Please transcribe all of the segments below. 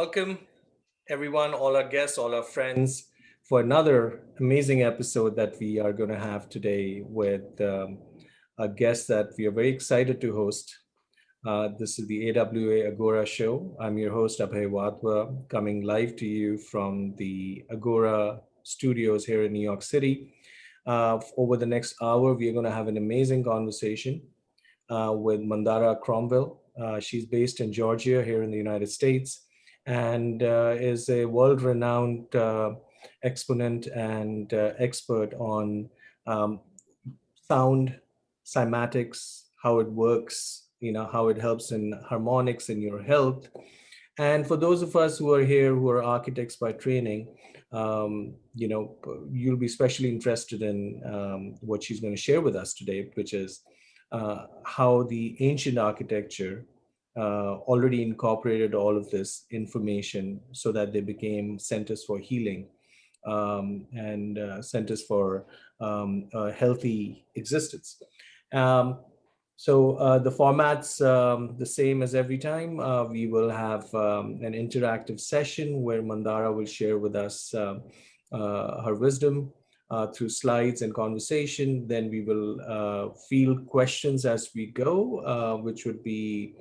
welcome everyone, all our guests, all our friends, for another amazing episode that we are going to have today with a guest that we are very excited to host. This is the AWA Agora show. I'm your host, Abhay Wadhwa, coming live to you from the Agora studios here in New York City. Over the next hour, we are going to have an amazing conversation with Mandara Cromwell. She's based in Georgia here in the United States and is a world-renowned exponent and expert on um, sound, cymatics, how it works, how it helps in harmonics in your health. And for those of us who are here who are architects by training, you'll be especially interested in what she's going to share with us today, which is how the ancient architecture already incorporated all of this information so that they became centers for healing and centers for a healthy existence. So the format's the same as every time. We will have an interactive session where Mandara will share with us her wisdom through slides and conversation. Then we will field questions as we go, which would be,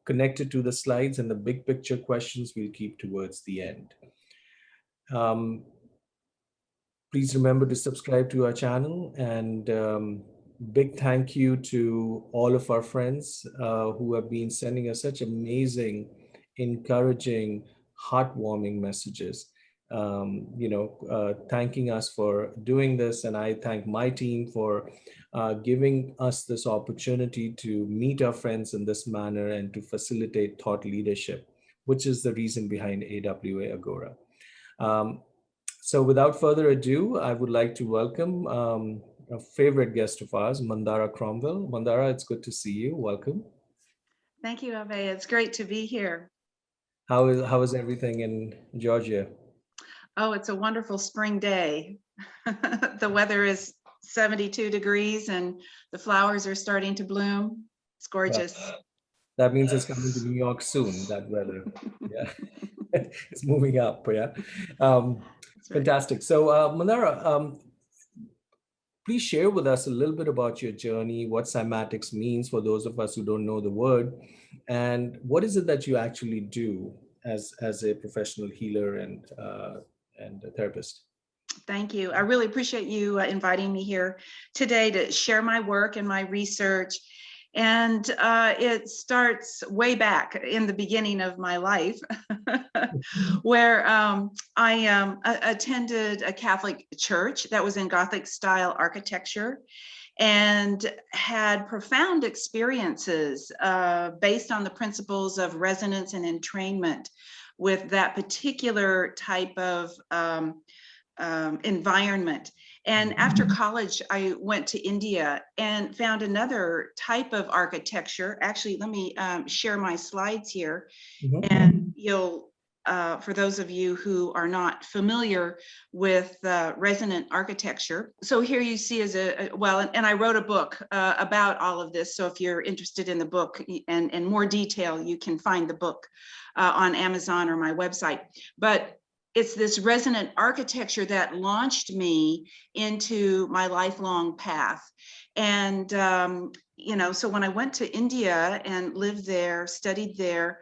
connected to the slides, and the big picture questions we'll keep towards the end. Um, Please remember to subscribe to our channel, and big thank you to all of our friends who have been sending us such amazing, encouraging, heartwarming messages. Thanking us for doing this, and I thank my team for giving us this opportunity to meet our friends in this manner and to facilitate thought leadership, which is the reason behind AWA Agora. So without further ado, I would like to welcome a favorite guest of ours, Mandara Cromwell. Mandara, it's good to see you. Welcome. Thank you, Abhay. It's great to be here. How is everything in Georgia? Oh, it's a wonderful spring day. The weather is 72 degrees and the flowers are starting to bloom. It's gorgeous. That means it's coming to New York soon, that weather. Yeah, it's moving up. Yeah. Fantastic. So, Mandara, please share with us a little bit about your journey, what cymatics means for those of us who don't know the word, and what is it that you actually do as a professional healer and a therapist. Thank you. I really appreciate you inviting me here today to share my work and my research. And it starts way back in the beginning of my life, where I attended a Catholic church that was in Gothic style architecture and had profound experiences based on the principles of resonance and entrainment with that particular type of environment. And after college, I went to India and found another type of architecture. Actually, let me share my slides here. And you'll, for those of you who are not familiar with resonant architecture. So here you see is and I wrote a book about all of this. So if you're interested in the book and in more detail, you can find the book on Amazon or my website. But it's this resonant architecture that launched me into my lifelong path. And, so when I went to India and lived there, studied there,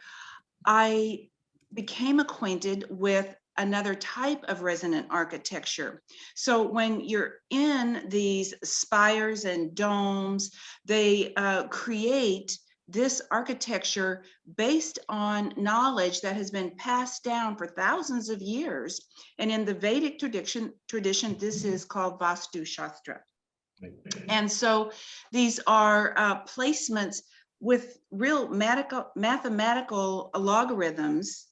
I became acquainted with another type of resonant architecture. So when you're in these spires and domes, they create this architecture based on knowledge that has been passed down for thousands of years. And in the Vedic tradition, this is called Vastu Shastra. And so these are placements with real mathematical logarithms,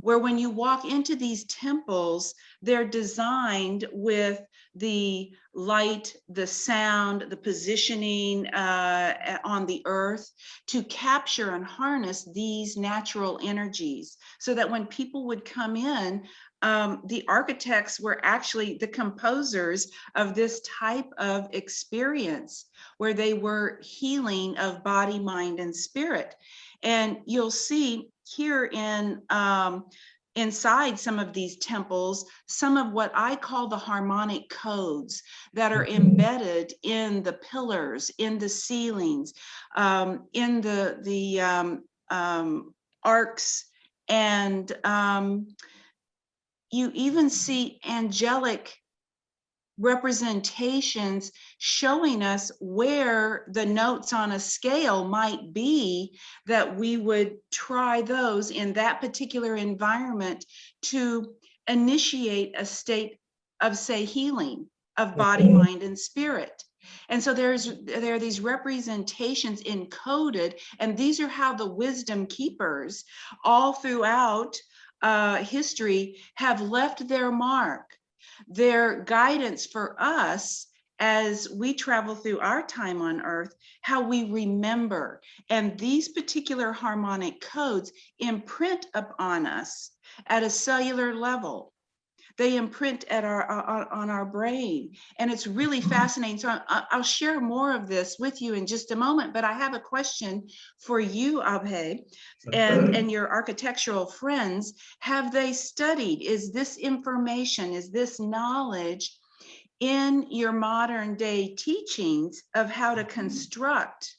where when you walk into these temples, they're designed with the light, the sound, the positioning on the earth to capture and harness these natural energies, so that when people would come in, the architects were actually the composers of this type of experience where they were healing of body, mind, and spirit. And you'll see here inside some of these temples, some of what I call the harmonic codes that are embedded in the pillars, in the ceilings, in the arcs, and you even see angelic representations showing us where the notes on a scale might be, that we would try those in that particular environment to initiate a state of, say, healing of body, mind, and spirit. And so there are these representations encoded, and these are how the wisdom keepers all throughout history have left their mark, their guidance for us as we travel through our time on earth, how we remember. And these particular harmonic codes imprint upon us at a cellular level. They imprint at on our brain, and it's really fascinating. So I'll share more of this with you in just a moment, but I have a question for you, Abhay, and your architectural friends. Have they studied, is this information, is this knowledge in your modern day teachings of how to construct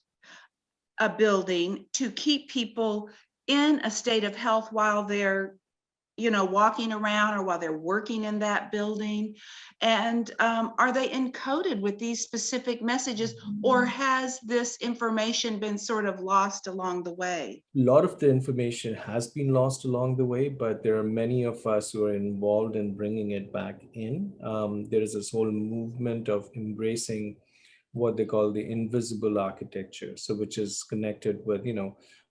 a building to keep people in a state of health while they're walking around or while they're working in that building? And are they encoded with these specific messages, or has this information been sort of lost along the way? A lot of the information has been lost along the way, but there are many of us who are involved in bringing it back in. There is this whole movement of embracing what they call the invisible architecture. So which is connected with,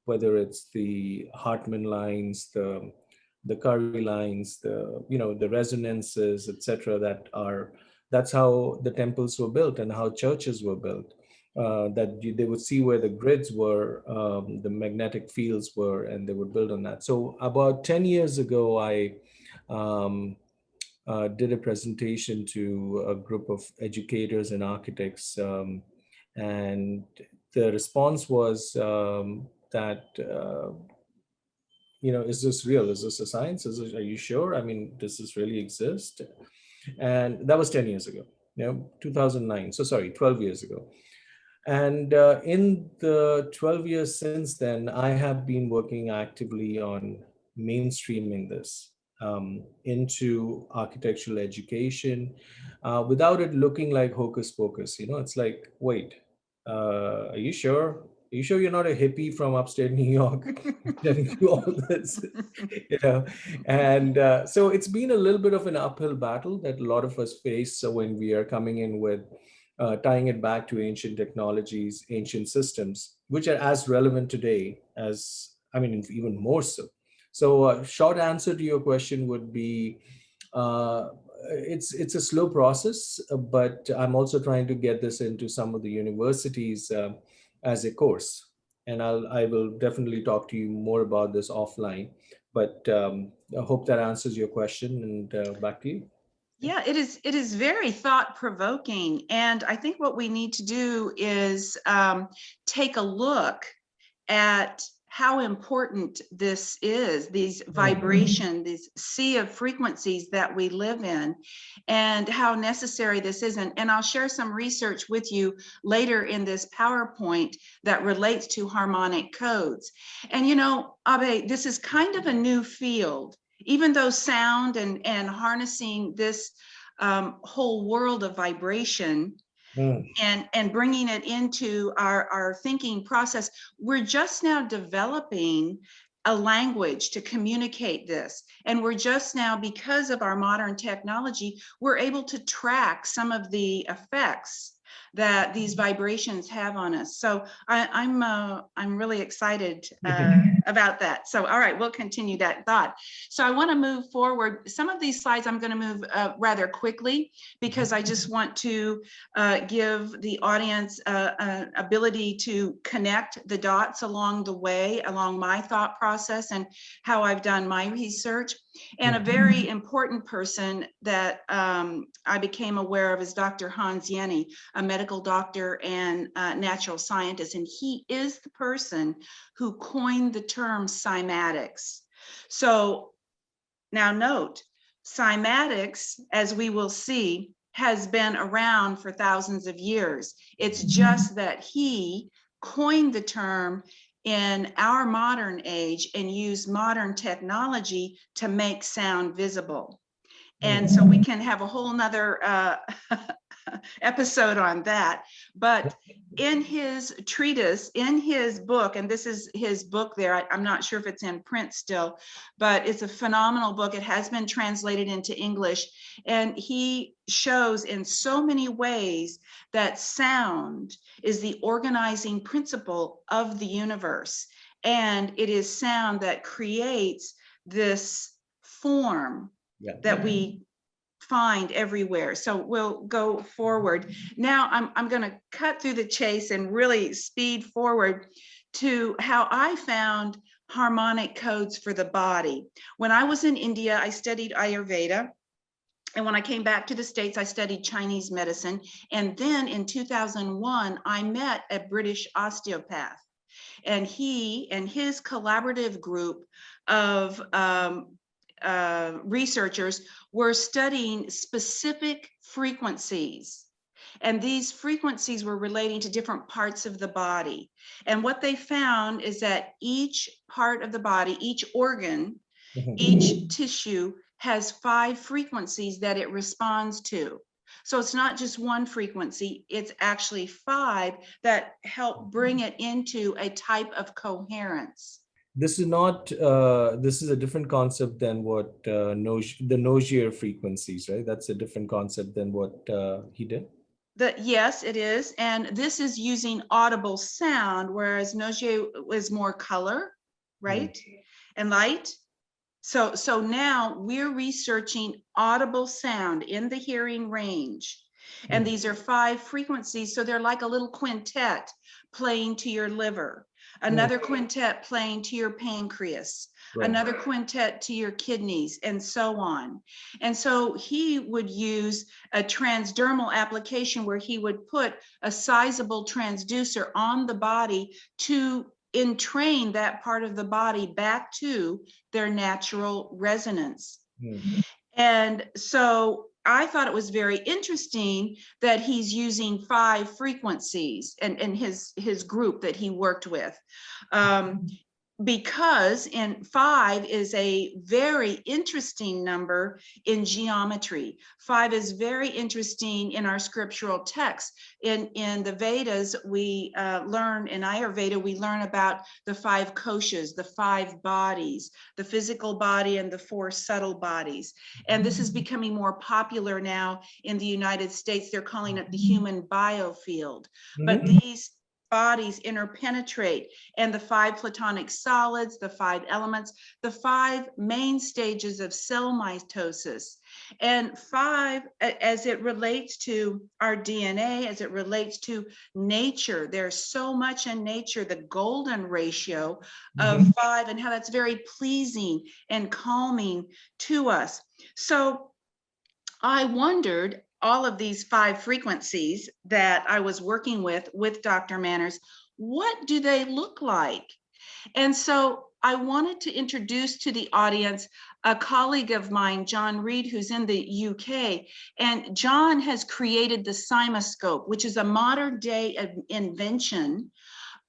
whether it's the Hartman lines, the Curry lines, the resonances, etc. That's how the temples were built and how churches were built. They would see where the grids were, the magnetic fields were, and they would build on that. So about 10 years ago, I did a presentation to a group of educators and architects, and the response was that is this real? Is this a science? Are you sure? I mean, does this really exist? And that was 10 years ago, 2009. So sorry, 12 years ago. And in the 12 years since then, I have been working actively on mainstreaming this into architectural education without it looking like hocus pocus. It's like, wait, are you sure? Are you sure you're not a hippie from upstate New York telling you all this? And so it's been a little bit of an uphill battle that a lot of us face. So when we are coming in with tying it back to ancient technologies, ancient systems, which are as relevant today as, even more so. So short answer to your question would be, it's a slow process, but I'm also trying to get this into some of the universities as a course. And I will definitely talk to you more about this offline, but I hope that answers your question, and back to you. Yeah, it is very thought-provoking. And I think what we need to do is take a look at how important this is, these vibration, this sea of frequencies that we live in, and how necessary this is. And I'll share some research with you later in this PowerPoint that relates to harmonic codes. And Abe, this is kind of a new field, even though sound and harnessing this whole world of vibration and bringing it into our thinking process, we're just now developing a language to communicate this. And we're just now, because of our modern technology, we're able to track some of the effects that these vibrations have on us. So I'm really excited about that. So, all right, we'll continue that thought. So I want to move forward. Some of these slides I'm going to move rather quickly, because I just want to give the audience an ability to connect the dots along the way, along my thought process and how I've done my research. And a very important person that I became aware of is Dr. Hans Jenny, a a medical doctor and natural scientist, and he is the person who coined the term cymatics. So now note, cymatics, as we will see, has been around for thousands of years. It's just that he coined the term in our modern age and used modern technology to make sound visible. And so we can have a whole nother episode on that. But in his treatise, in his book, and this is his book there, I'm not sure if it's in print still, but it's a phenomenal book. It has been translated into English. And he shows in so many ways that sound is the organizing principle of the universe. And it is sound that creates this form that we find everywhere. So we'll go forward. Now I'm going to cut through the chase and really speed forward to how I found harmonic codes for the body. When I was in India, I studied Ayurveda. And when I came back to the States, I studied Chinese medicine. And then in 2001, I met a British osteopath. And he and his collaborative group of researchers were studying specific frequencies. And these frequencies were relating to different parts of the body. And what they found is that each part of the body, each organ, each tissue has 5 frequencies that it responds to. So it's not just one frequency, it's actually 5 that help bring it into a type of coherence. This is not, this is a different concept than what the Nogier frequencies, right? That's a different concept than what he did. Yes, it is. And this is using audible sound, whereas Nogier was more color, right? And light. So now we're researching audible sound in the hearing range. And these are 5 frequencies. So they're like a little quintet playing to your liver, another quintet playing to your pancreas, another quintet to your kidneys, and so on. And so he would use a transdermal application where he would put a sizable transducer on the body to entrain that part of the body back to their natural resonance. And so I thought it was very interesting that he's using 5 frequencies and his group that he worked with. Because 5 is a very interesting number in geometry. 5 is very interesting in our scriptural text. In the Vedas, we learn, in Ayurveda, we learn about the 5 koshas, the 5 bodies, the physical body and the 4 subtle bodies. And this is becoming more popular now in the United States. They're calling it the human biofield. But these bodies interpenetrate, and the 5 platonic solids, the 5 elements, the 5 main stages of cell mitosis, and 5 as it relates to our DNA, as it relates to nature. There's so much in nature, the golden ratio of 5, and how that's very pleasing and calming to us. So I wondered, all of these 5 frequencies that I was working with Dr. Manners, what do they look like? And so I wanted to introduce to the audience a colleague of mine, John Reed, who's in the UK. And John has created the CYMAScope, which is a modern day invention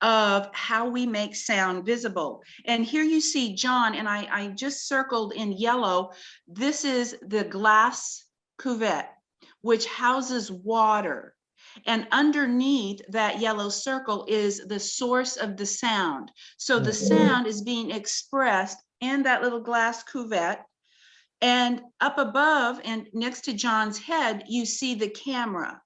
of how we make sound visible. And here you see John, and I just circled in yellow, this is the glass cuvette, which houses water. And underneath that yellow circle is the source of the sound. So the sound is being expressed in that little glass cuvette. And up above and next to John's head, you see the camera.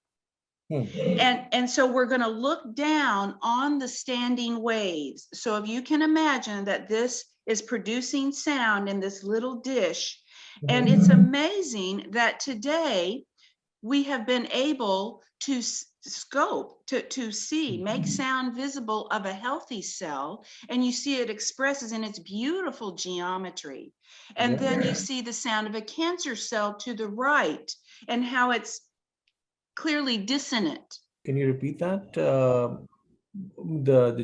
And so we're going to look down on the standing waves. So if you can imagine that this is producing sound in this little dish, and it's amazing that today we have been able to scope, to see, make sound visible of a healthy cell, and you see it expresses in its beautiful geometry. And then you see the sound of a cancer cell to the right and how it's clearly dissonant. Can you repeat that? The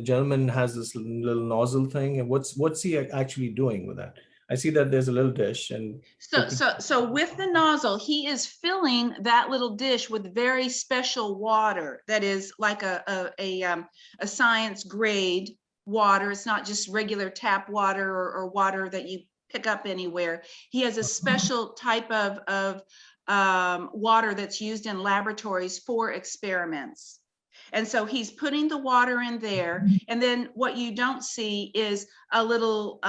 gentleman has this little nozzle thing, and what's he actually doing with that? I see that there's a little dish and poking. So with the nozzle, he is filling that little dish with very special water that is like a science grade water. It's not just regular tap water or water that you pick up anywhere. He has a special type of water that's used in laboratories for experiments. And so he's putting the water in there. And then what you don't see is a little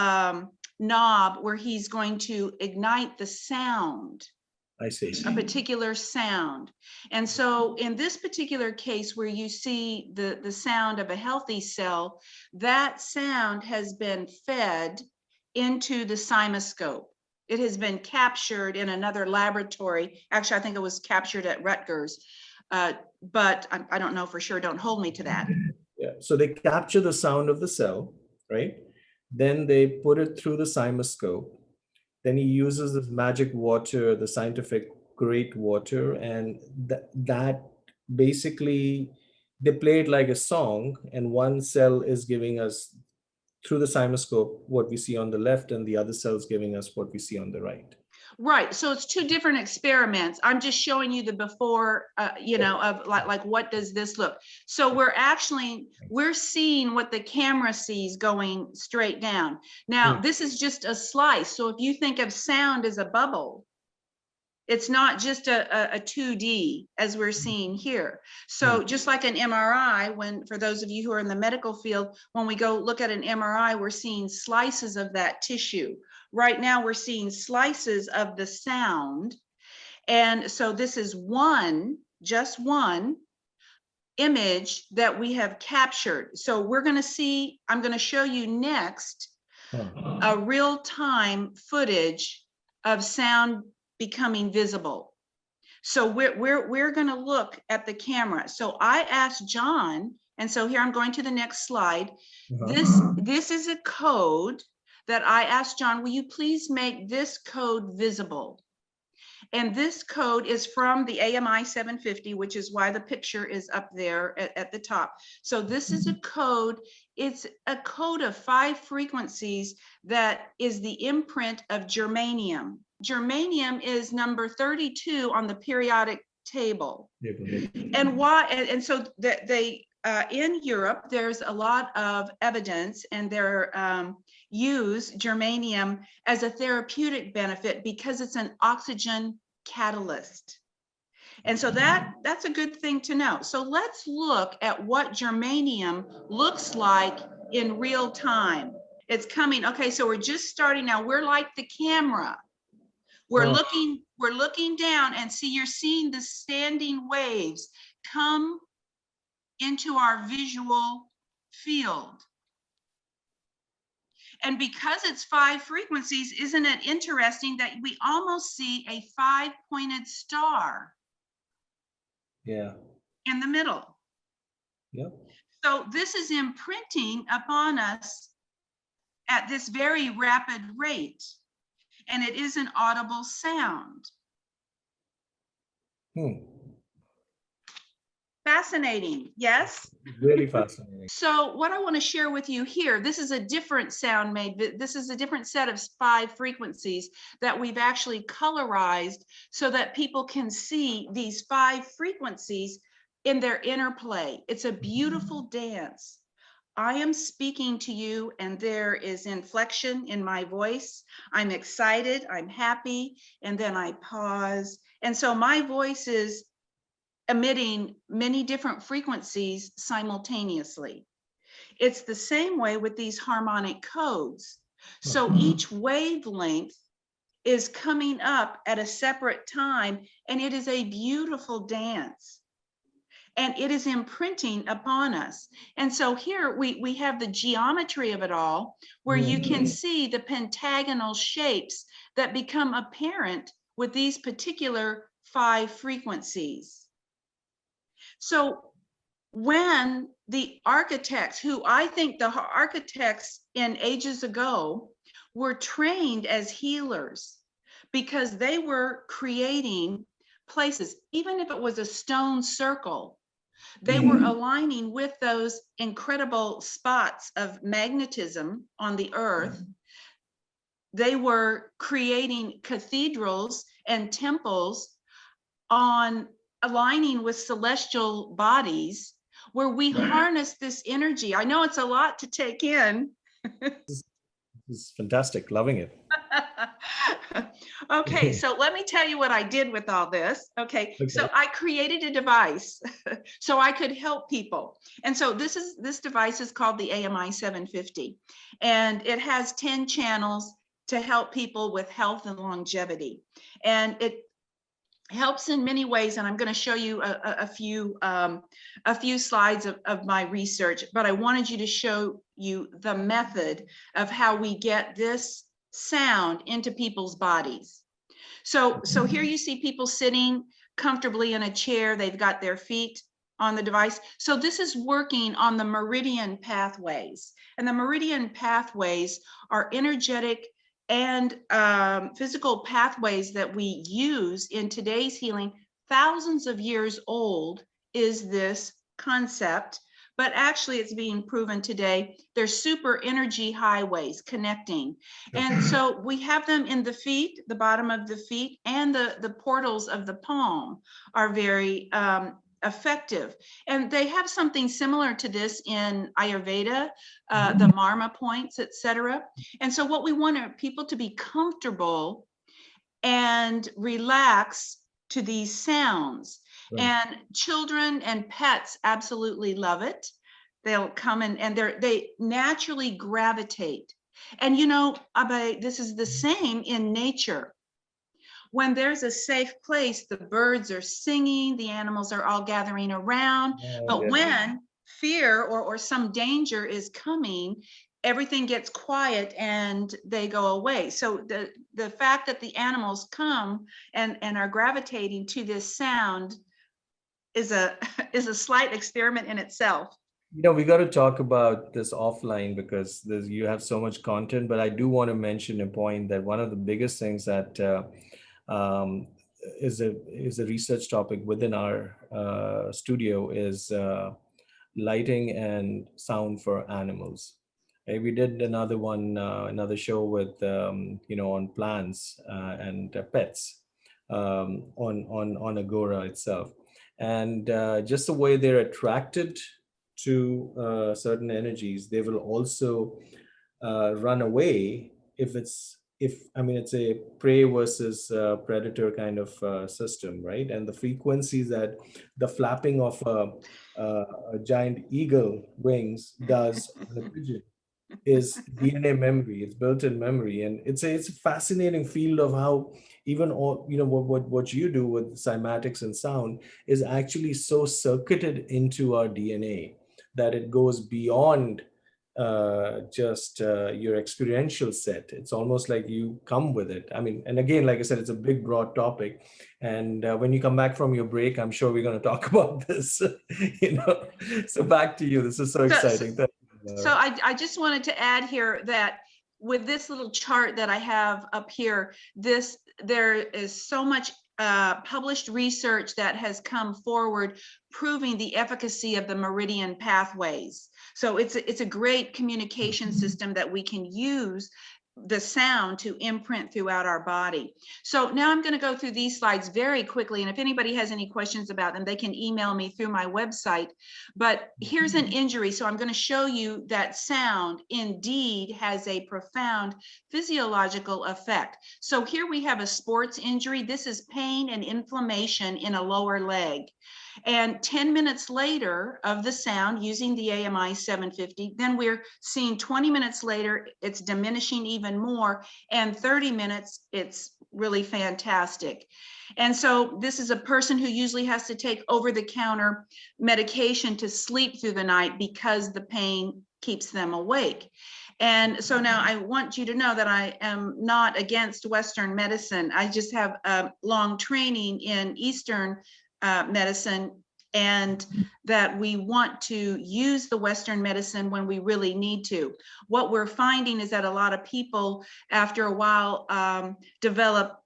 knob where he's going to ignite the sound. I see. A particular sound. And so in this particular case where you see the sound of a healthy cell, that sound has been fed into the CYMAscope. It has been captured in another laboratory. Actually, I think it was captured at Rutgers, but I don't know for sure. Don't hold me to that. Yeah. So they capture the sound of the cell, right? Then they put it through the CYMAscope. Then he uses this magic water, the scientific grade water, and that basically they play it like a song, and one cell is giving us through the CYMAscope what we see on the left, and the other cell is giving us what we see on the right. Right. So it's two different experiments. I'm just showing you the before, of like what does this look? So we're seeing what the camera sees going straight down. Now, this is just a slice. So if you think of sound as a bubble, it's not just a 2D as we're seeing here. So just like an MRI, for those of you who are in the medical field, when we go look at an MRI, we're seeing slices of that tissue. Right now, we're seeing slices of the sound. And so this is just one image that we have captured. So I'm going to show you next a real-time footage of sound becoming visible. So we're going to look at the camera. So I asked John, and so here I'm going to the next slide. This is a code that I asked John, will you please make this code visible? And this code is from the AMI 750, which is why the picture is up there at the top. So this is a code. It's a code of 5 frequencies that is the imprint of germanium. Germanium is number 32 on the periodic table. And why? And so that they in Europe, there's a lot of evidence, and they're use germanium as a therapeutic benefit because it's an oxygen catalyst. And so that's a good thing to know. So let's look at what germanium looks like in real time. It's coming. Okay, so we're just starting now. We're like the camera. We're looking down, and see, you're seeing the standing waves come into our visual field. And because it's 5 frequencies, isn't it interesting that we almost see a 5-pointed star? Yeah. In the middle. Yep. So this is imprinting upon us at this very rapid rate, and it is an audible sound. Fascinating, yes? Really fascinating. So what I want to share with you here, this is a different sound made. This is a different set of 5 frequencies that we've actually colorized so that people can see these 5 frequencies in their interplay. It's a beautiful dance. I am speaking to you, and there is inflection in my voice. I'm excited, I'm happy, and then I pause. And so my voice is emitting many different frequencies simultaneously. It's the same way with these harmonic codes. So each wavelength is coming up at a separate time, and it is a beautiful dance. And it is imprinting upon us. And so here we have the geometry of it all, where you can see the pentagonal shapes that become apparent with these particular 5 frequencies. So when the architects, who I think the architects in ages ago were trained as healers, because they were creating places, even if it was a stone circle, They were aligning with those incredible spots of magnetism on the earth. They were creating cathedrals and temples on aligning with celestial bodies where we harness this energy. I know it's a lot to take in. This is fantastic. Loving it. Okay, so let me tell you what I did with all this. Okay, so I created a device so I could help people. And so this device is called the AMI 750, and it has 10 channels to help people with health and longevity. And it helps in many ways, and I'm going to show you a few slides of my research, but I wanted you to show you the method of how we get this sound into people's bodies. So here you see people sitting comfortably in a chair. They've got their feet on the device. So this is working on the meridian pathways, and the meridian pathways are energetic and physical pathways that we use in today's healing. Thousands of years old is this concept, but actually it's being proven today. They're super energy highways connecting. And so we have them in the feet, the bottom of the feet, and the portals of the palm are very effective. And they have something similar to this in Ayurveda, the Marma points, etc. And so what we want are people to be comfortable and relax to these sounds. And children and pets absolutely love it. They'll come and they naturally gravitate. And you know, Abhay, this is the same in nature. When there's a safe place, the birds are singing, the animals are all gathering around. But when fear or some danger is coming, everything gets quiet and they go away. So the fact that the animals come and are gravitating to this sound is a slight experiment in itself. You know, we got to talk about this offline because you have so much content, but I do want to mention a point that one of the biggest things that is a research topic within our studio is lighting and sound for animals. We did another one, another show with on plants and pets on Agora itself, and just the way they're attracted to certain energies, they will also run away if it's a prey versus predator kind of system, right? And the frequencies that the flapping of a giant eagle wings does on a pigeon is DNA memory. It's built-in memory, and it's a fascinating field of how even all what you do with cymatics and sound is actually so circuited into our DNA that it goes beyond just your experiential set. It's almost like you come with it. I mean, and again, like I said, it's a big, broad topic. And when you come back from your break, I'm sure we're going to talk about this. So back to you. This is so exciting. So I just wanted to add here that with this little chart that I have up here, there is so much published research that has come forward proving the efficacy of the meridian pathways. So it's a great communication system that we can use the sound to imprint throughout our body. So now I'm going to go through these slides very quickly, and if anybody has any questions about them, they can email me through my website. But here's an injury, so I'm going to show you that sound indeed has a profound physiological effect. So here we have a sports injury. This is pain and inflammation in a lower leg. And 10 minutes later of the sound using the AMI 750, then we're seeing 20 minutes later, it's diminishing even more. And 30 minutes, it's really fantastic. And so this is a person who usually has to take over-the-counter medication to sleep through the night because the pain keeps them awake. And so now I want you to know that I am not against Western medicine. I just have a long training in Eastern medicine, and that we want to use the Western medicine when we really need to. What we're finding is that a lot of people after a while develop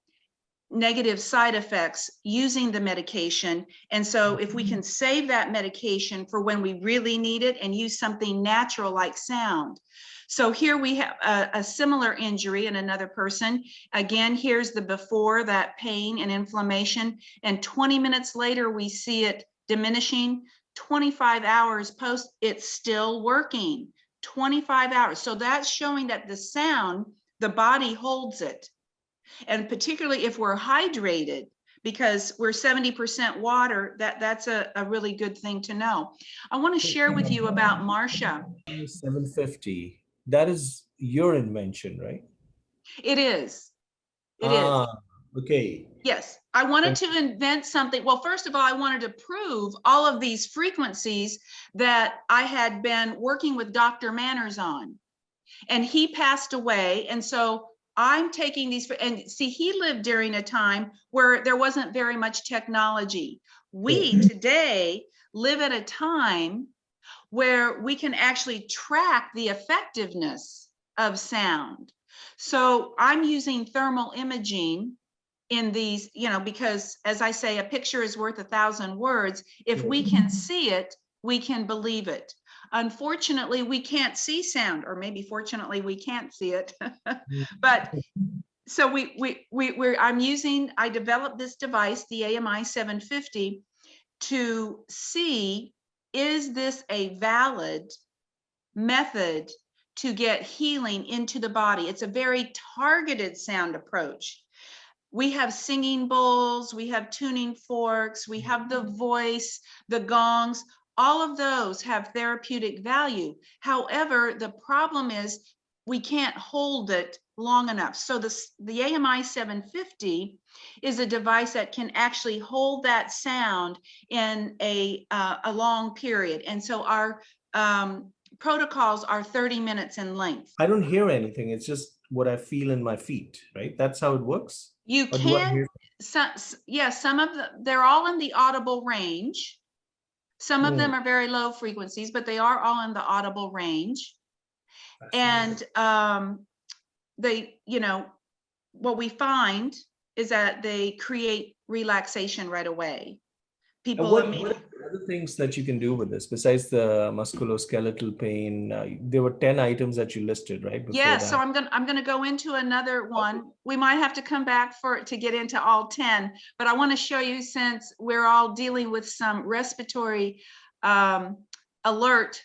negative side effects using the medication. And so if we can save that medication for when we really need it and use something natural like sound. So here we have a similar injury in another person. Again, here's the before, that pain and inflammation, and 20 minutes later we see it diminishing. 25 hours post, it's still working. 25 hours. So that's showing that the sound, the body holds it. And particularly if we're hydrated, because we're 70% water, that's a really good thing to know. I want to share with you about Marcia. 750. That is your invention, right? It is. It is. Okay. Yes, I wanted to invent something. Well, first of all, I wanted to prove all of these frequencies that I had been working with Dr. Manners on. And he passed away. And so I'm taking these, and see, he lived during a time where there wasn't very much technology. We today live at a time where we can actually track the effectiveness of sound. So I'm using thermal imaging in these, you know, because as I say, a picture is worth 1,000 words. If we can see it, we can believe it. Unfortunately, we can't see sound, or maybe fortunately we can't see it. But so I developed this device, the AMI 750, to see, is this a valid method to get healing into the body? It's a very targeted sound approach. We have singing bowls, we have tuning forks, we have the voice, the gongs, all of those have therapeutic value. However, the problem is we can't hold it long enough. So the AMI 750 is a device that can actually hold that sound in a long period. And so our protocols are 30 minutes in length. I don't hear anything. It's just what I feel in my feet, right? That's how it works? You can, yeah, some of them, they're all in the audible range. Some of them are very low frequencies, but they are all in the audible range. And they, you know, what we find is that they create relaxation right away. People, what are other things that you can do with this besides the musculoskeletal pain? There were 10 items that you listed, right? Yeah, so I'm gonna go into another one. We might have to come back to get into all 10, but I want to show you, since we're all dealing with some respiratory alert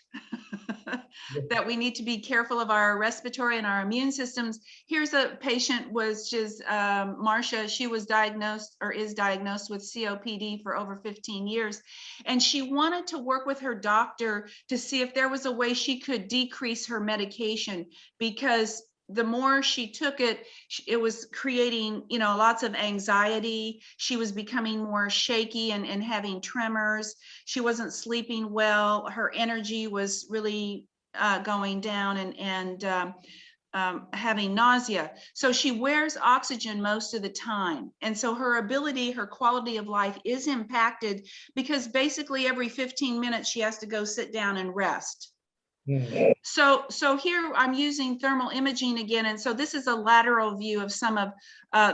that we need to be careful of our respiratory and our immune systems. Here's a patient, was just Marcia. She was diagnosed, or is diagnosed, with COPD for over 15 years. And she wanted to work with her doctor to see if there was a way she could decrease her medication, because the more she took it, it was creating, you know, lots of anxiety. She was becoming more shaky and having tremors. She wasn't sleeping well. Her energy was really going down, and having nausea. So she wears oxygen most of the time. And so her ability, her quality of life is impacted, because basically every 15 minutes she has to go sit down and rest. So here I'm using thermal imaging again. And so this is a lateral view of some of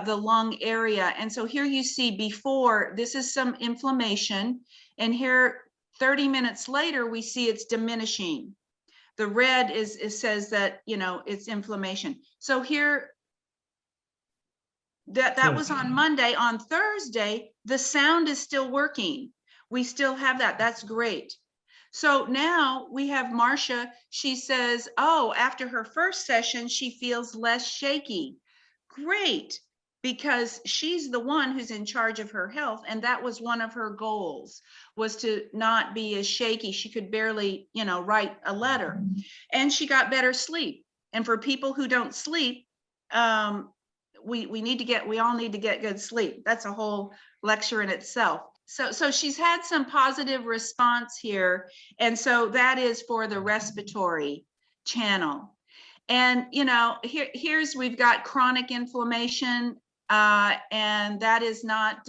the lung area. And so here you see before, this is some inflammation. And here 30 minutes later, we see it's diminishing. The red says that, you know, it's inflammation. So here, that was on Monday. On Thursday, the sound is still working. We still have that. That's great. So now we have Marcia. She says, oh, after her first session, she feels less shaky. Great, because she's the one who's in charge of her health. And that was one of her goals, was to not be as shaky. She could barely, you know, write a letter. And she got better sleep. And for people who don't sleep, we all need to get good sleep. That's a whole lecture in itself. So she's had some positive response here. And so that is for the respiratory channel. And, you know, here's, we've got chronic inflammation, and that is not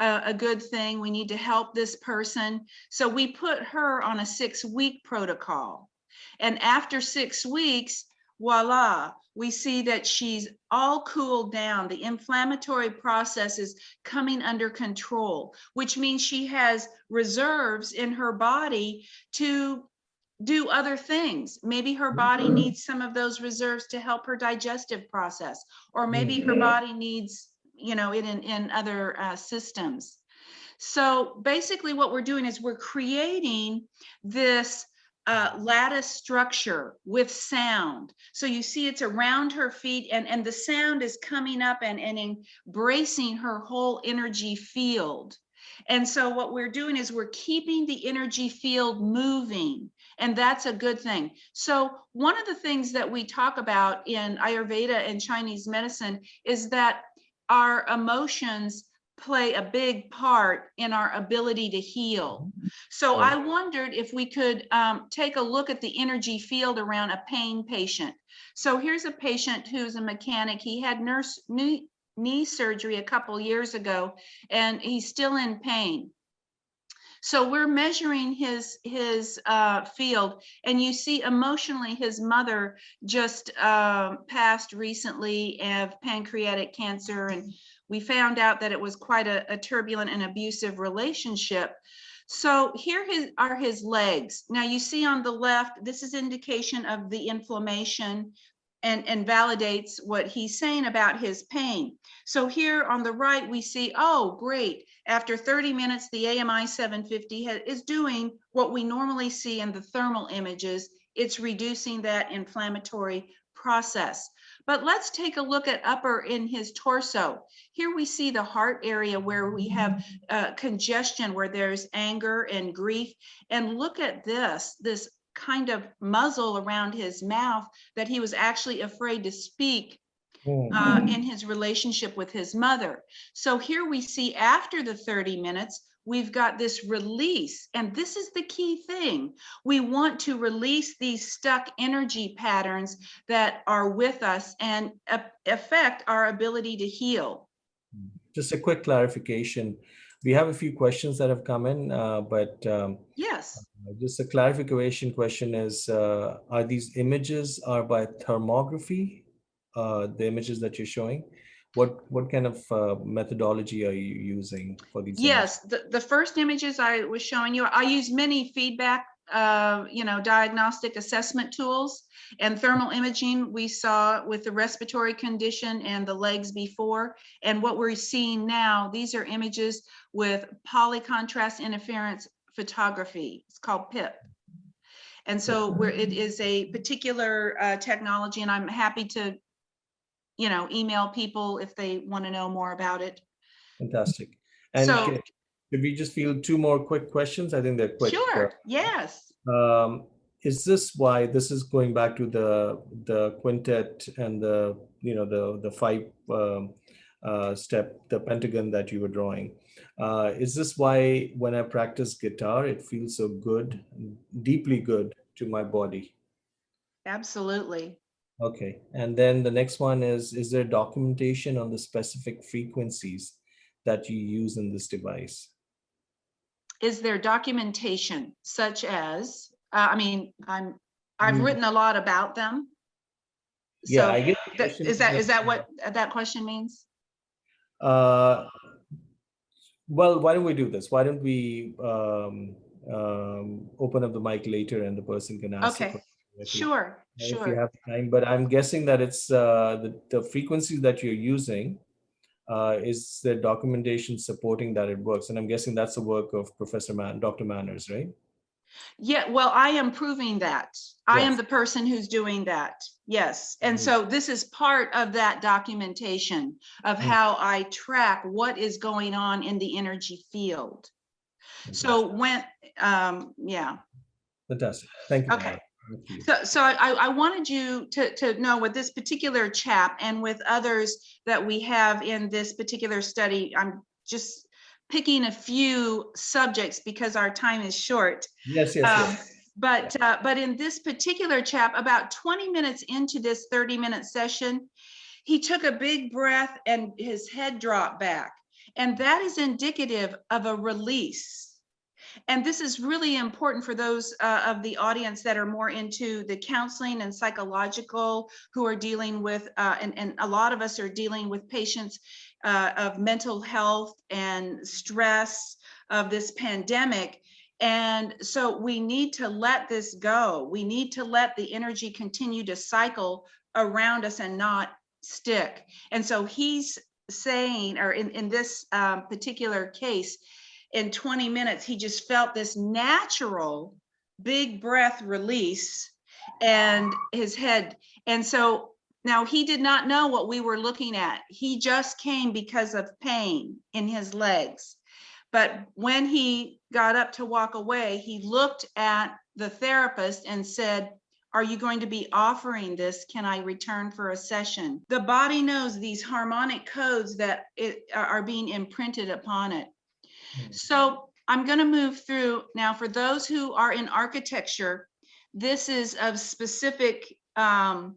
a good thing. We need to help this person. So we put her on a 6-week protocol. And after 6 weeks, voila, we see that she's all cooled down. The inflammatory process is coming under control, which means she has reserves in her body to do other things. Maybe her body needs some of those reserves to help her digestive process, or maybe her body needs, you know, it in other systems. So basically what we're doing is we're creating this lattice structure with sound. So you see it's around her feet, and the sound is coming up and embracing her whole energy field. And so what we're doing is we're keeping the energy field moving, and that's a good thing. So one of the things that we talk about in Ayurveda and Chinese medicine is that our emotions play a big part in our ability to heal. So I wondered if we could take a look at the energy field around a pain patient. So here's a patient who's a mechanic. He had knee surgery a couple years ago, and he's still in pain. So we're measuring his field, and you see emotionally his mother just passed recently of pancreatic cancer, and we found out that it was quite a turbulent and abusive relationship. So here are his legs. Now you see on the left, this is indication of the inflammation and validates what he's saying about his pain. So here on the right, we see, oh, great. After 30 minutes, the AMI 750 is doing what we normally see in the thermal images. It's reducing that inflammatory process. But let's take a look at upper in his torso. Here we see the heart area where we have congestion, where there's anger and grief. And look at this kind of muzzle around his mouth that he was actually afraid to speak in his relationship with his mother. So here we see after the 30 minutes, we've got this release, and this is the key thing. We want to release these stuck energy patterns that are with us and affect our ability to heal. Just a quick clarification. We have a few questions that have come in, but yes, just a clarification question is, are these images are by thermography, the images that you're showing? What kind of methodology are you using for these yes, images? the first images I was showing you, I use many feedback diagnostic assessment tools, and thermal imaging we saw with the respiratory condition and the legs before. And what we're seeing now, these are images with polycontrast interference photography. It's called PIP. And so it is a particular technology, and I'm happy to, email people if they want to know more about it. Fantastic. And so, could we just field two more quick questions? I think they're quick. Sure. Yes. Is this why this is going back to the quintet and the five step, the pentagon that you were drawing? Is this why when I practice guitar, it feels so good, deeply good to my body? Absolutely. Okay. And then the next one is there documentation on the specific frequencies that you use in this device? Is there documentation such as, I've written a lot about them. Yeah, So I get is that what that question means? Well, why don't we do this? Why don't we open up the mic later and the person can ask the Okay. question Sure. if you have time. But I'm guessing that it's the frequencies that you're using. Is the documentation supporting that it works? And I'm guessing that's the work of Dr. Manners, right? Yeah, well, I am proving that. I am the person who's doing that. Yes. And so this is part of that documentation of how I track what is going on in the energy field. So when, yeah. Fantastic. Thank you. Okay. So I wanted you to know with this particular chap and with others that we have in this particular study, I'm just picking a few subjects because our time is short. Yes. But in this particular chap, about 20 minutes into this 30-minute session, he took a big breath and his head dropped back. And that is indicative of a release. And this is really important for those of the audience that are more into the counseling and psychological, who are dealing with, and a lot of us are dealing with patients of mental health and stress of this pandemic. And so we need to let this go. We need to let the energy continue to cycle around us and not stick. And so he's saying, or in this particular case, in 20 minutes, he just felt this natural big breath release and his head. And so now he did not know what we were looking at. He just came because of pain in his legs. But when he got up to walk away, he looked at the therapist and said, "Are you going to be offering this? Can I return for a session?" The body knows these harmonic codes that are being imprinted upon it. So I'm going to move through now. For those who are in architecture, this is of specific, I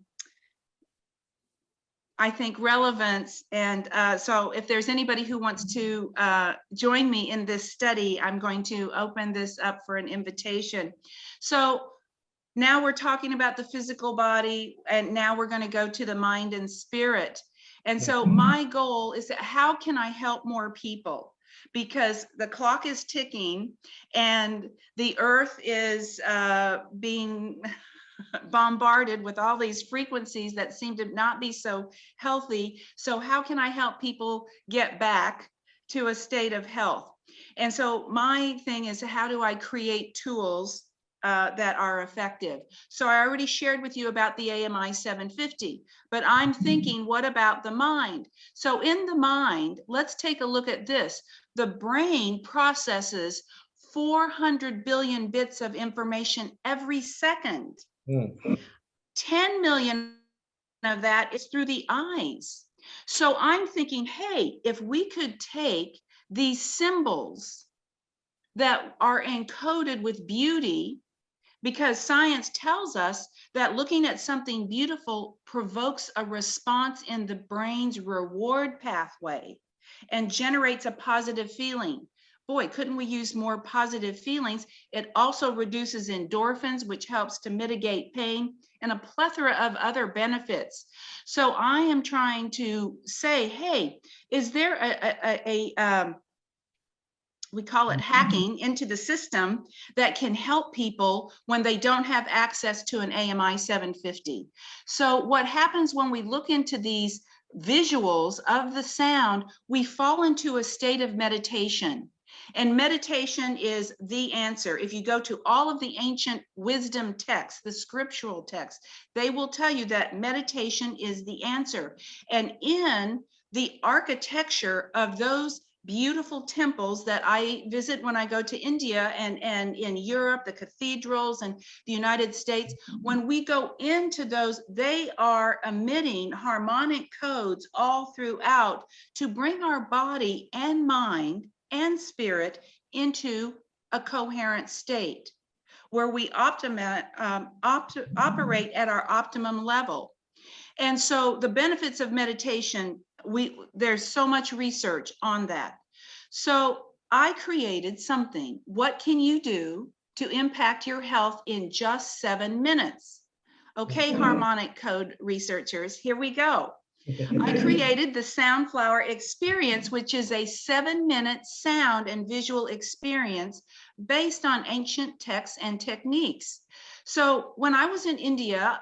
think, relevance. And so if there's anybody who wants to join me in this study, I'm going to open this up for an invitation. So now we're talking about the physical body, and now we're going to go to the mind and spirit. And so my goal is that how can I help more people? Because the clock is ticking and the earth is being bombarded with all these frequencies that seem to not be so healthy. So how can I help people get back to a state of health? And so my thing is, how do I create tools that are effective? So I already shared with you about the AMI 750, but I'm thinking, what about the mind? So in the mind, let's take a look at this. The brain processes 400 billion bits of information every second. 10 million of that is through the eyes. So I'm thinking, hey, if we could take these symbols that are encoded with beauty, because science tells us that looking at something beautiful provokes a response in the brain's reward pathway and generates a positive feeling. Boy, couldn't we use more positive feelings? It also reduces endorphins, which helps to mitigate pain, and a plethora of other benefits. So I am trying to say, hey, is there we call it hacking into the system that can help people when they don't have access to an AMI 750. So what happens when we look into these visuals of the sound, we fall into a state of meditation. And meditation is the answer. If you go to all of the ancient wisdom texts, the scriptural texts, they will tell you that meditation is the answer. And in the architecture of those beautiful temples that I visit when I go to India and in Europe, the cathedrals and the United States, when we go into those, they are emitting harmonic codes all throughout to bring our body and mind and spirit into a coherent state where we operate at our optimum level. And so the benefits of meditation, there's so much research on that. So I created something. What can you do to impact your health in just 7 minutes? Okay, harmonic code researchers, here we go. I created the Soundflower Experience, which is a 7-minute sound and visual experience based on ancient texts and techniques. So when I was in India,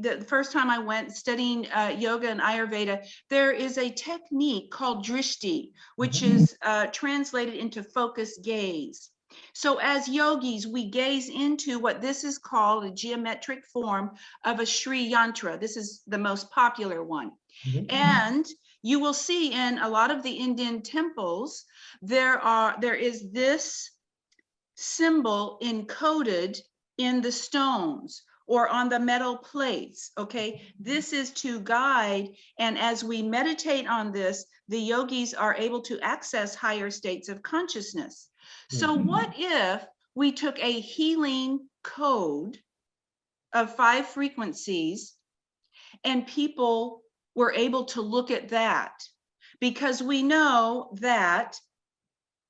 the first time I went studying yoga and Ayurveda, there is a technique called drishti, which is translated into focused gaze. So as yogis, we gaze into what this is called a geometric form of a Sri Yantra. This is the most popular one. And you will see in a lot of the Indian temples, there is this symbol encoded in the stones or on the metal plates. Okay, this is to guide, and as we meditate on this, the yogis are able to access higher states of consciousness. So what if we took a healing code of 5 frequencies and people were able to look at that? Because we know that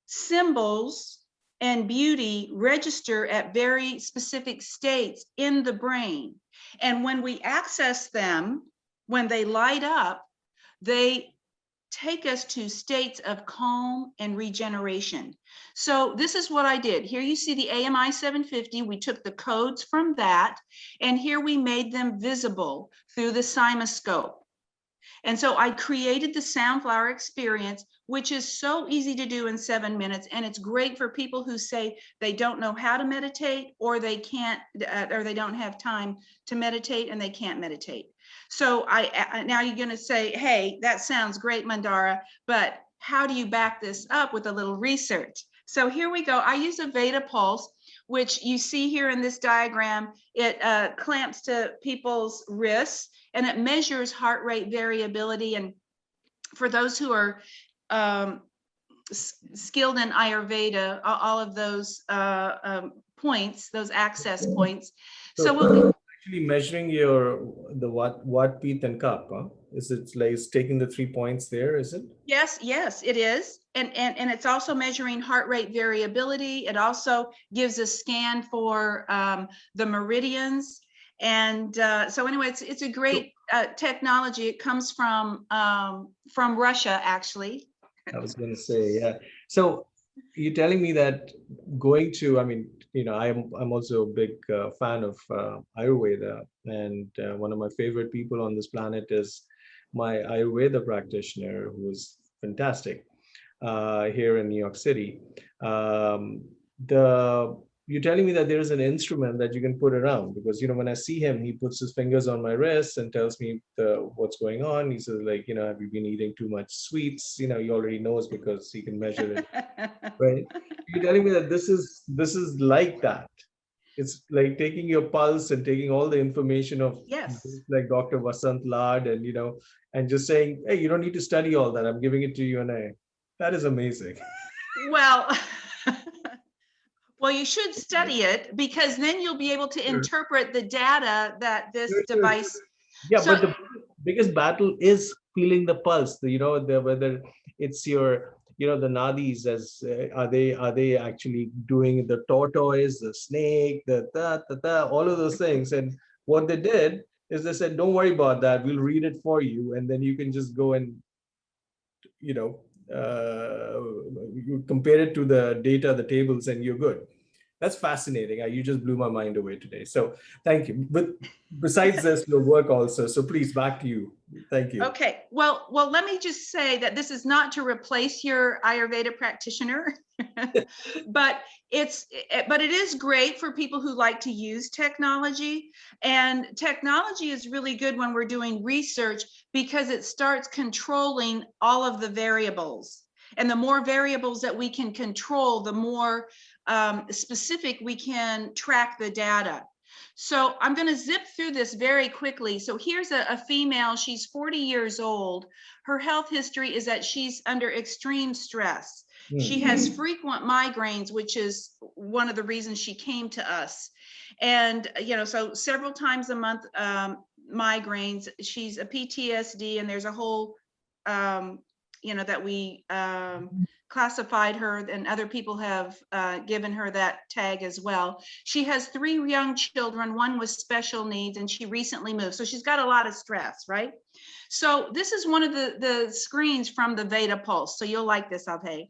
symbols and beauty register at very specific states in the brain. And when we access them, when they light up, they take us to states of calm and regeneration. So this is what I did. Here you see the AMI 750. We took the codes from that, and here we made them visible through the CYMAscope. And so I created the Soundflower experience, which is so easy to do in 7 minutes. And it's great for people who say they don't know how to meditate, or they can't, or they don't have time to meditate and they can't meditate. So now you're going to say, hey, that sounds great, Mandara, but how do you back this up with a little research? So here we go. I use a Veda pulse, which you see here in this diagram. It clamps to people's wrists, and it measures heart rate variability. And for those who are skilled in Ayurveda, all of those points, those access points. So we'll actually measuring the watt, peeth, and cup, huh? Is it like it's taking the 3 points there, is it? Yes, it is. And it's also measuring heart rate variability. It also gives a scan for the meridians. And so anyway, it's a great technology. It comes from Russia, actually. I was going to say, yeah. So you're telling me that going to, I mean, I'm also a big fan of Ayurveda, and one of my favorite people on this planet is my Ayurveda practitioner, who is fantastic here in New York City. You're telling me that there is an instrument that you can put around, because when I see him, he puts his fingers on my wrist and tells me what's going on. He says, like, have you been eating too much sweets? He already knows because he can measure it. Right? You're telling me that this is like that. It's like taking your pulse and taking all the information of, yes, like Dr. Vasant Lad, and and just saying, hey, you don't need to study all that. I'm giving it to you, and that is amazing. Well, well, you should study it, because then you'll be able to interpret the data that this device. Yeah, so, but the biggest battle is feeling the pulse. Whether it's your the nadis, as are they actually doing the tortoise, the snake, all of those things. And what they did is they said, don't worry about that, we'll read it for you, and then you can just go and you compare it to the data, the tables, and you're good. That's fascinating. You just blew my mind away today. So thank you. But besides this, your work also. So please, back to you. Thank you. Okay. Well, let me just say that this is not to replace your Ayurveda practitioner, but it is great for people who like to use technology. And technology is really good when we're doing research, because it starts controlling all of the variables. And the more variables that we can control, the more specific we can track the data. So I'm going to zip through this very quickly. So here's a female. She's 40 years old. Her health history is that she's under extreme stress. She has frequent migraines, which is one of the reasons she came to us. And, so several times a month, migraines. She's a PTSD, and there's a whole, that we classified her, and other people have given her that tag as well. She has 3 young children, one with special needs, and she recently moved. So she's got a lot of stress, right? So this is one of the screens from the Veda Pulse. So you'll like this, Abhay.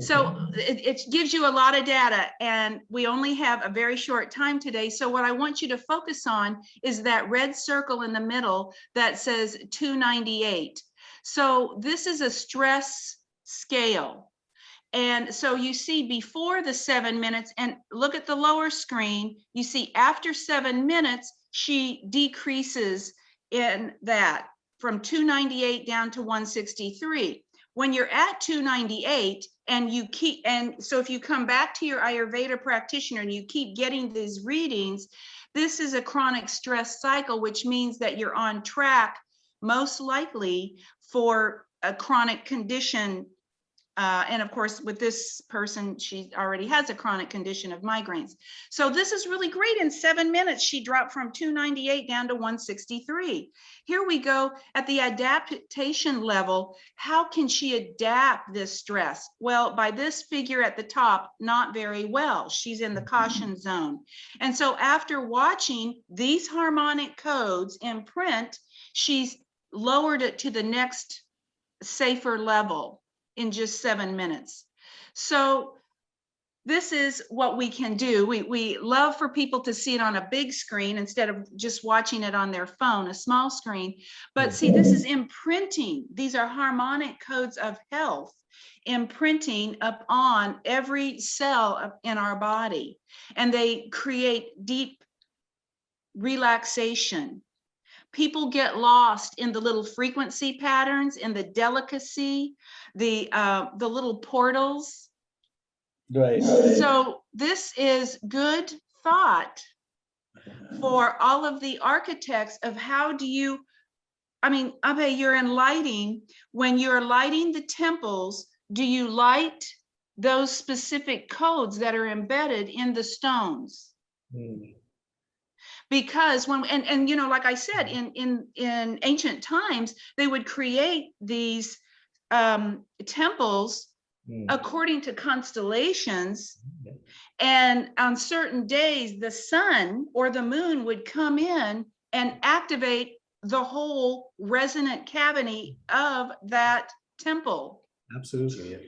So it gives you a lot of data, and we only have a very short time today. So what I want you to focus on is that red circle in the middle that says 298. So this is a stress scale. And so you see before the 7 minutes, and look at the lower screen, you see after 7 minutes, she decreases in that from 298 down to 163. When you're at 298 and so if you come back to your Ayurveda practitioner and you keep getting these readings, this is a chronic stress cycle, which means that you're on track, most likely, for a chronic condition And of course, with this person, she already has a chronic condition of migraines. So this is really great. In 7 minutes, she dropped from 298 down to 163. Here we go at the adaptation level. How can she adapt this stress? Well, by this figure at the top, not very well. She's in the caution zone. And so after watching these harmonic codes IMPRINT, she's lowered it to the next safer level in just 7 minutes. So this is what we can do. We love for people to see it on a big screen instead of just watching it on their phone, a small screen. But see, this is imprinting. These are harmonic codes of health, imprinting upon every cell in our body. And they create deep relaxation. People get lost in the little frequency patterns, in the delicacy, the little portals. Right. So this is good thought for all of the architects of how do you, I mean, Abe, you're in lighting. When you're lighting the temples, do you light those specific codes that are embedded in the stones? Because when, and you know, like I said, in ancient times, they would create these temples according to constellations. And on certain days, the sun or the moon would come in and activate the whole resonant cavity of that temple. Absolutely. Yeah.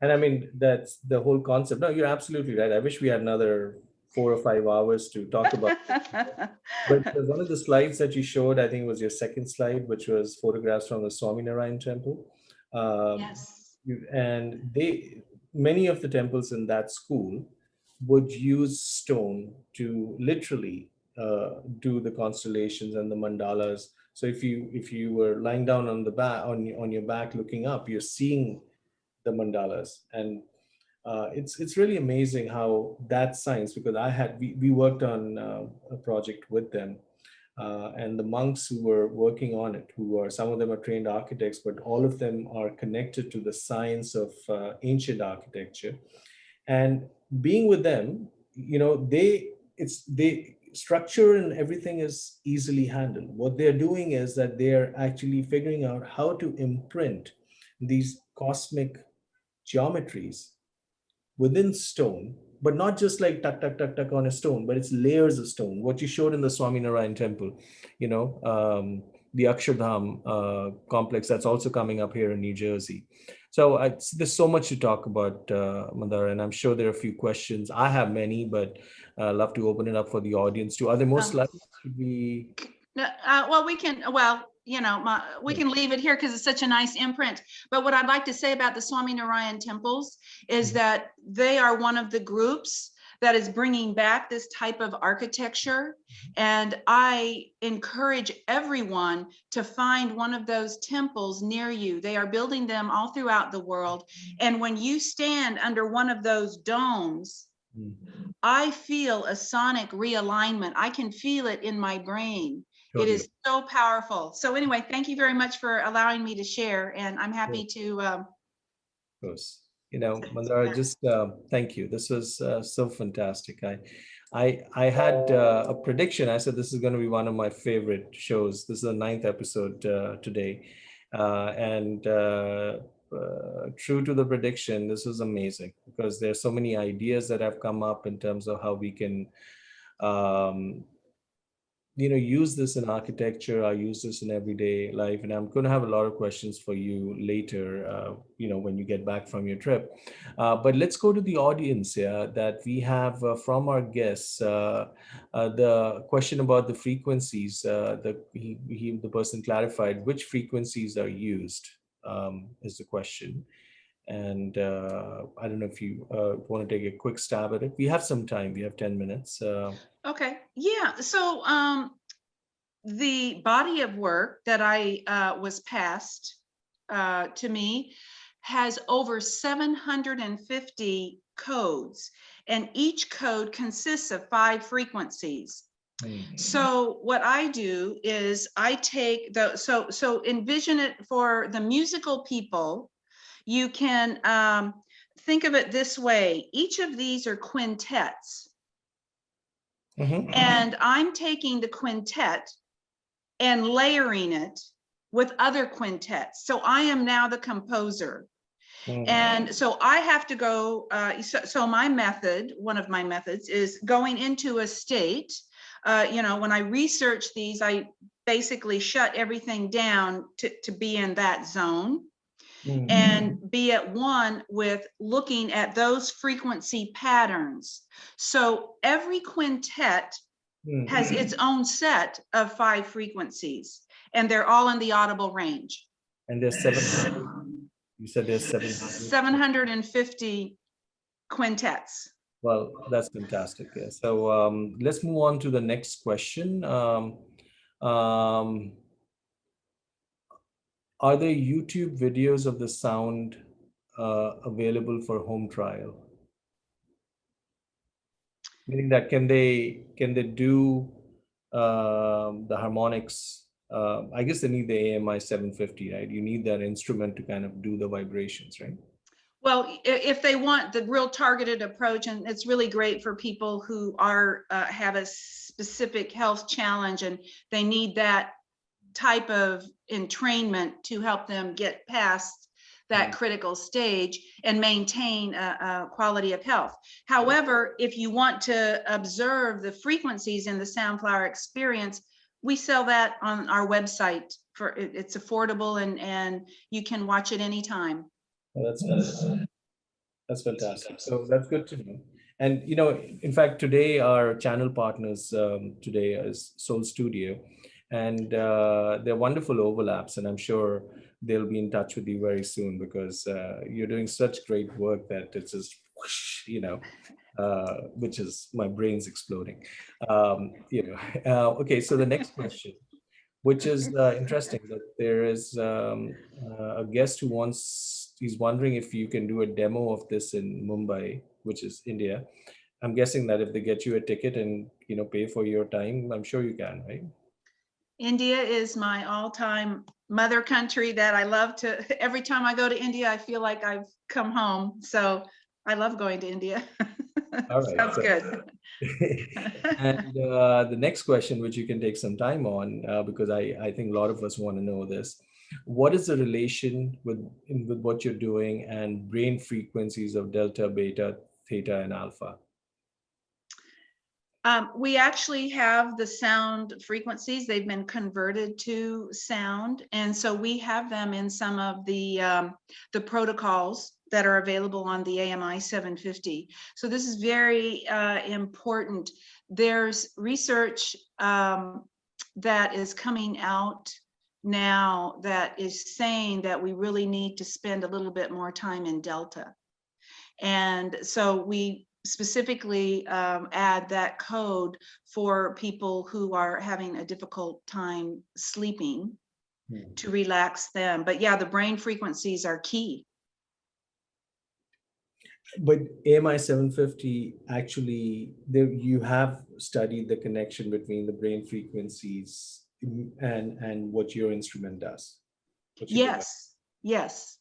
And I mean, that's the whole concept. No, you're absolutely right. I wish we had another 4 or 5 hours to talk about. But one of the slides that you showed, I think it was your second slide, which was photographs from the Swaminarayan temple. Yes. And many of the temples in that school would use stone to literally do the constellations and the mandalas. So if you were lying down on the back on your back looking up, you're seeing the mandalas. And it's really amazing how that science, because we worked on a project with them, and the monks who were working on it, some of them are trained architects, but all of them are connected to the science of ancient architecture. And being with them, you know, they structure and everything is easily handled. What they're doing is that they're actually figuring out how to imprint these cosmic geometries within stone, but not just like tuck, tuck, tuck, tuck on a stone, but it's layers of stone. What you showed in the Swaminarayan temple, you know, the Akshardham complex that's also coming up here in New Jersey. So there's so much to talk about, Mandara, and I'm sure there are a few questions. I have many, but I'd love to open it up for the audience too. Are there more slides? Should we? Well, we can, you know, we can leave it here because it's such a nice imprint. But what I'd like to say about the Swaminarayan temples is that they are one of the groups that is bringing back this type of architecture. And I encourage everyone to find one of those temples near you. They are building them all throughout the world. And when you stand under one of those domes, I feel a sonic realignment. I can feel it in my brain. It is so powerful. So anyway, thank you very much for allowing me to share, and I'm happy to. Of course, you know, Mandara, just thank you. This was so fantastic. I had a prediction. I said this is going to be one of my favorite shows. This is the 9th episode today, and true to the prediction, this was amazing because there's so many ideas that have come up in terms of how we can you know, use this in architecture. I use this in everyday life, and I'm going to have a lot of questions for you later, you know, when you get back from your trip. But let's go to the audience here that we have from our guests. The question about the frequencies, the person clarified which frequencies are used is the question. And I don't know if you want to take a quick stab at it. We have some time. We have 10 minutes. Okay. Yeah. So the body of work that I was passed to me has over 750 codes, and each code consists of 5 frequencies. So what I do is I take so envision it for the musical people. You can think of it this way. Each of these are quintets. And I'm taking the quintet and layering it with other quintets. So I am now the composer. And so I have to go, so my method, one of my methods is going into a state. When I research these, I basically shut everything down to be in that zone and be at one with looking at those frequency patterns. So every quintet has its own set of 5 frequencies, and they're all in the audible range. And there's 700. You said there's 750 quintets. Well, that's fantastic. Yeah. So let's move on to the next question. Are there YouTube videos of the sound available for home trial? Meaning that can they do the harmonics? I guess they need the AMI 750, right? You need that instrument to kind of do the vibrations, right? Well, if they want the real targeted approach, and it's really great for people who are have a specific health challenge and they need that type of entrainment to help them get past that critical stage and maintain a quality of health. However, if you want to observe the frequencies in the Soundflower experience, we sell that on our website. It's affordable and you can watch it anytime. Well, that's fantastic. So that's good to know. And in fact, today our channel partners today is Soul Studio, and they're wonderful overlaps. And I'm sure they'll be in touch with you very soon because you're doing such great work that it's just whoosh, which is my brain's exploding. Okay, so the next question, which is interesting, that there is a guest who he's wondering if you can do a demo of this in Mumbai, which is India. I'm guessing that if they get you a ticket and pay for your time, I'm sure you can, right? India is my all-time mother country that I love to. Every time I go to India, I feel like I've come home. So I love going to India. All right. Sounds good. And the next question, which you can take some time on, because I think a lot of us want to know this. What is the relation with what you're doing and brain frequencies of delta, beta, theta, and alpha? We actually have the sound frequencies. They've been converted to sound. And so we have them in some of the protocols that are available on the AMI 750. So this is very important. There's research that is coming out now that is saying that we really need to spend a little bit more time in delta. And so we specifically add that code for people who are having a difficult time sleeping to relax them. But yeah, the brain frequencies are key. But AMI 750, actually, you have studied the connection between the brain frequencies and what your instrument does. Yes, yes.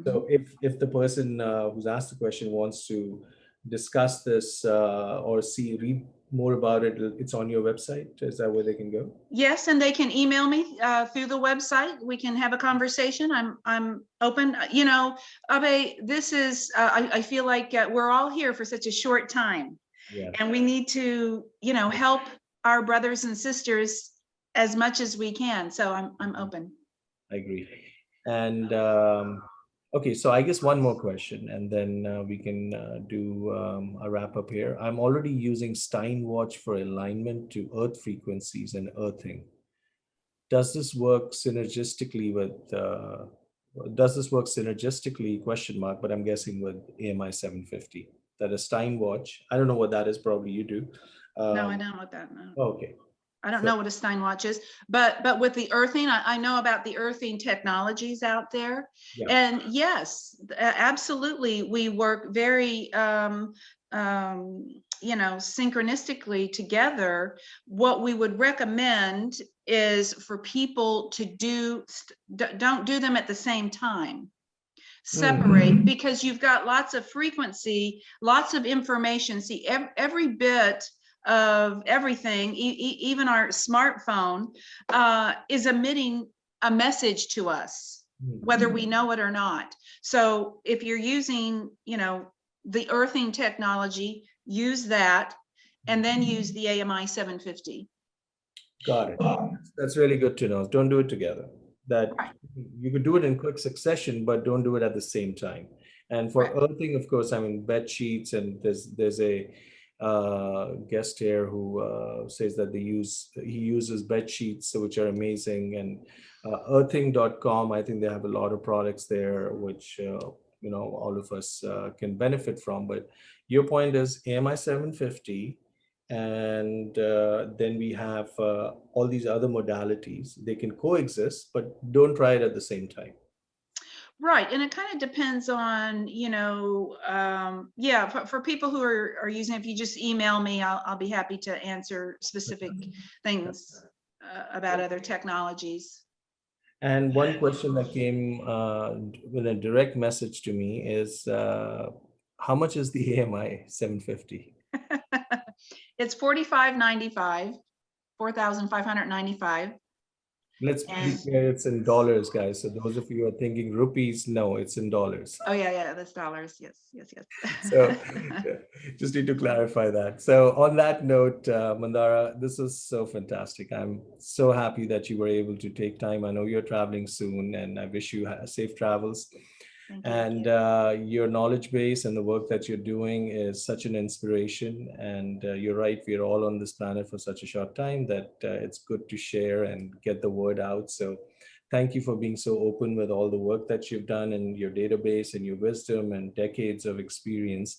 So if the person who's asked the question wants to discuss this or read more about it, it's on your website. Is that where they can go? Yes, and they can email me through the website. We can have a conversation. I'm open. Abe, this is I feel like we're all here for such a short time, and we need to help our brothers and sisters as much as we can. So I'm open. I agree. And okay, so I guess one more question, and then we can do a wrap up here. I'm already using Steinwatch for alignment to earth frequencies and earthing. Does this work synergistically with, question mark, but I'm guessing with AMI 750. That is Steinwatch. I don't know what that is, probably you do. No, I don't know what that is. Okay. I don't know what a Steinwatch is, but with the earthing, I know about the earthing technologies out there. Yeah. And yes, absolutely. We work very, synchronistically together. What we would recommend is for people to don't do them at the same time. separate, because you've got lots of frequency, lots of information. See, every bit of everything, even our smartphone, is emitting a message to us, whether we know it or not. So if you're using, the earthing technology, use that, and then use the AMI 750. Got it. That's really good to know. Don't do it together. That you could do it in quick succession, but don't do it at the same time. And for earthing, of course, I mean, bed sheets, and there's a guest here who says that he uses bed sheets, which are amazing. And earthing.com, I think they have a lot of products there, which all of us can benefit from. But your point is AMI 750. And then we have all these other modalities. They can coexist, but don't try it at the same time. Right. And it kind of depends on, for people who are using, if you just email me, I'll be happy to answer specific things about other technologies. And one question that came with a direct message to me is, how much is the AMI 750? It's $45.95, $4,595. Let's be clear, it's in dollars, guys. So those of you who are thinking rupees, no, it's in dollars. Oh, yeah, that's dollars. Yes. So just need to clarify that. So on that note, Mandara, this is so fantastic. I'm so happy that you were able to take time. I know you're traveling soon, and I wish you safe travels. And your knowledge base and the work that you're doing is such an inspiration. And you're right, we're all on this planet for such a short time that it's good to share and get the word out. So thank you for being so open with all the work that you've done and your database and your wisdom and decades of experience.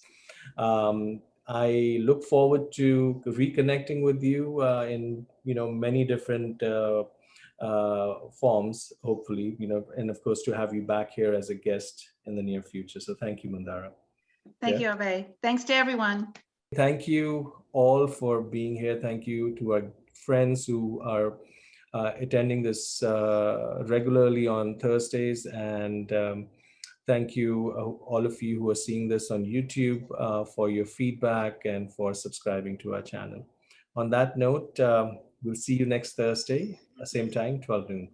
I look forward to reconnecting with you in many different forms, hopefully, and of course to have you back here as a guest in the near future. So thank you, Mandara. Thank you, Abhay. Thanks to everyone. Thank you all for being here. Thank you to our friends who are attending this regularly on Thursdays. And thank you, all of you who are seeing this on YouTube, for your feedback and for subscribing to our channel. On that note, we'll see you next Thursday, same time, 12 noon.